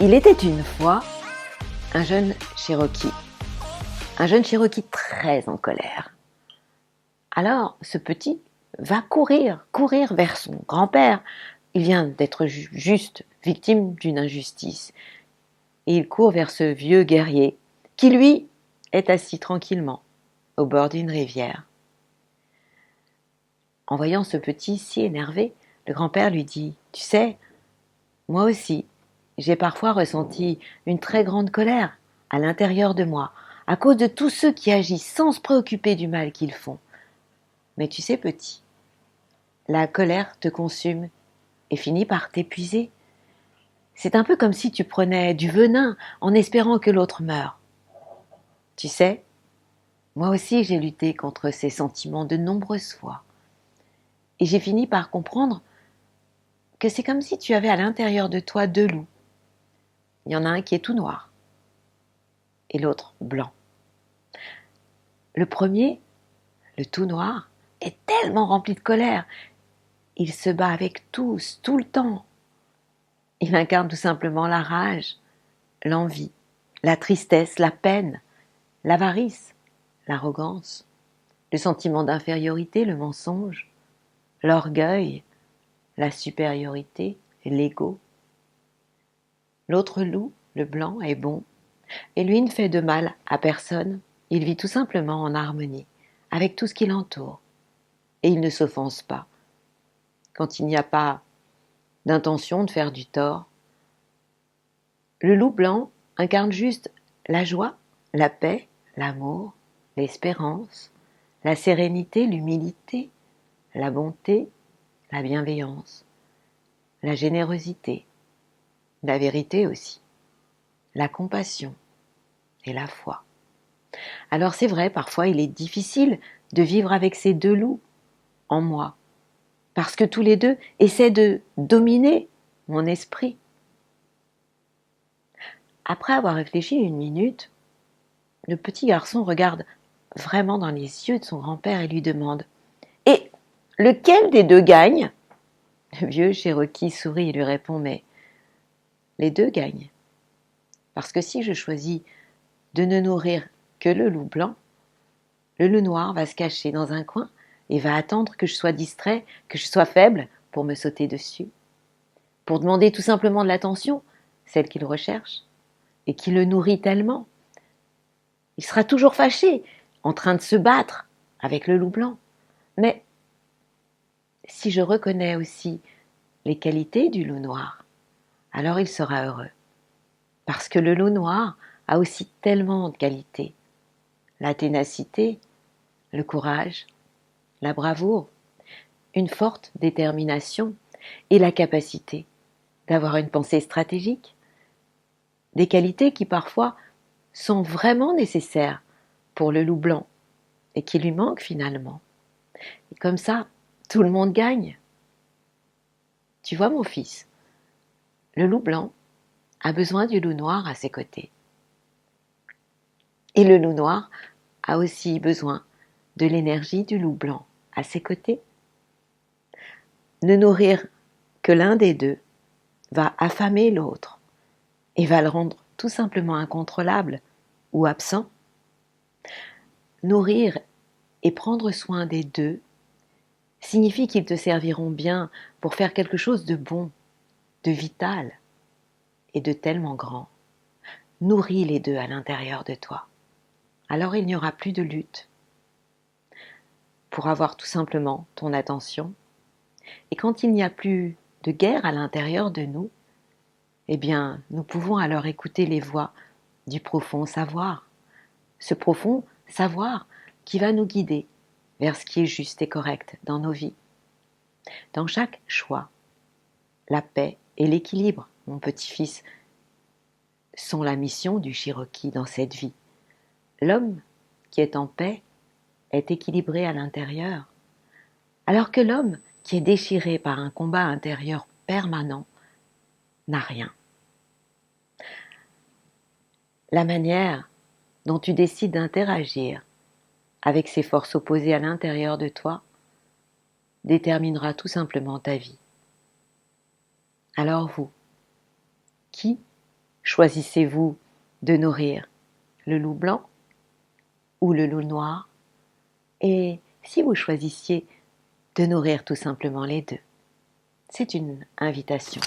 Il était une fois un jeune Cherokee très en colère. Alors ce petit va courir vers son grand-père. Il vient d'être juste victime d'une injustice. Et il court vers ce vieux guerrier qui, lui, est assis tranquillement au bord d'une rivière. En voyant ce petit si énervé, le grand-père lui dit « Tu sais, moi aussi, j'ai parfois ressenti une très grande colère à l'intérieur de moi, à cause de tous ceux qui agissent sans se préoccuper du mal qu'ils font. Mais tu sais, petit, la colère te consume et finit par t'épuiser. C'est un peu comme si tu prenais du venin en espérant que l'autre meure. Tu sais, moi aussi j'ai lutté contre ces sentiments de nombreuses fois. Et j'ai fini par comprendre que c'est comme si tu avais à l'intérieur de toi deux loups. Il y en a un qui est tout noir et l'autre blanc. Le premier, le tout noir, est tellement rempli de colère. Il se bat avec tous, tout le temps. Il incarne tout simplement la rage, l'envie, la tristesse, la peine, l'avarice, l'arrogance, le sentiment d'infériorité, le mensonge, l'orgueil, la supériorité, l'ego. L'autre loup, le blanc, est bon, et lui ne fait de mal à personne. Il vit tout simplement en harmonie avec tout ce qui l'entoure, et il ne s'offense pas. Quand il n'y a pas d'intention de faire du tort, le loup blanc incarne juste la joie, la paix, l'amour, l'espérance, la sérénité, l'humilité, la bonté, la bienveillance, la générosité, la vérité aussi, la compassion et la foi. Alors c'est vrai, parfois il est difficile de vivre avec ces deux loups en moi, parce que tous les deux essaient de dominer mon esprit. Après avoir réfléchi une minute, le petit garçon regarde vraiment dans les yeux de son grand-père et lui demande « Et lequel des deux gagne ?» Le vieux Cherokee sourit et lui répond « Mais les deux gagnent. Parce que si je choisis de ne nourrir que le loup blanc, le loup noir va se cacher dans un coin et va attendre que je sois distrait, que je sois faible pour me sauter dessus, pour demander tout simplement de l'attention, celle qu'il recherche, et qui le nourrit tellement. Il sera toujours fâché, en train de se battre avec le loup blanc. Mais si je reconnais aussi les qualités du loup noir, alors il sera heureux. Parce que le loup noir a aussi tellement de qualités. La ténacité, le courage, la bravoure, une forte détermination et la capacité d'avoir une pensée stratégique. Des qualités qui parfois sont vraiment nécessaires pour le loup blanc et qui lui manquent finalement. Et comme ça, tout le monde gagne. Tu vois mon fils, le loup blanc a besoin du loup noir à ses côtés. Et le loup noir a aussi besoin de l'énergie du loup blanc à ses côtés. Ne nourrir que l'un des deux va affamer l'autre et va le rendre tout simplement incontrôlable ou absent. Nourrir et prendre soin des deux signifie qu'ils te serviront bien pour faire quelque chose de bon, de vital et de tellement grand. Nourris les deux à l'intérieur de toi. Alors il n'y aura plus de lutte pour avoir tout simplement ton attention. Et quand il n'y a plus de guerre à l'intérieur de nous, eh bien, nous pouvons alors écouter les voix du profond savoir. Ce profond savoir qui va nous guider vers ce qui est juste et correct dans nos vies. Dans chaque choix, la paix et l'équilibre, mon petit-fils, sont la mission du Cherokee dans cette vie. L'homme qui est en paix est équilibré à l'intérieur, alors que l'homme qui est déchiré par un combat intérieur permanent n'a rien. La manière dont tu décides d'interagir avec ces forces opposées à l'intérieur de toi déterminera tout simplement ta vie. Alors vous, qui Choisissez-vous de nourrir le loup blanc ou le loup noir? Et si vous choisissiez de nourrir tout simplement les deux? C'est une invitation.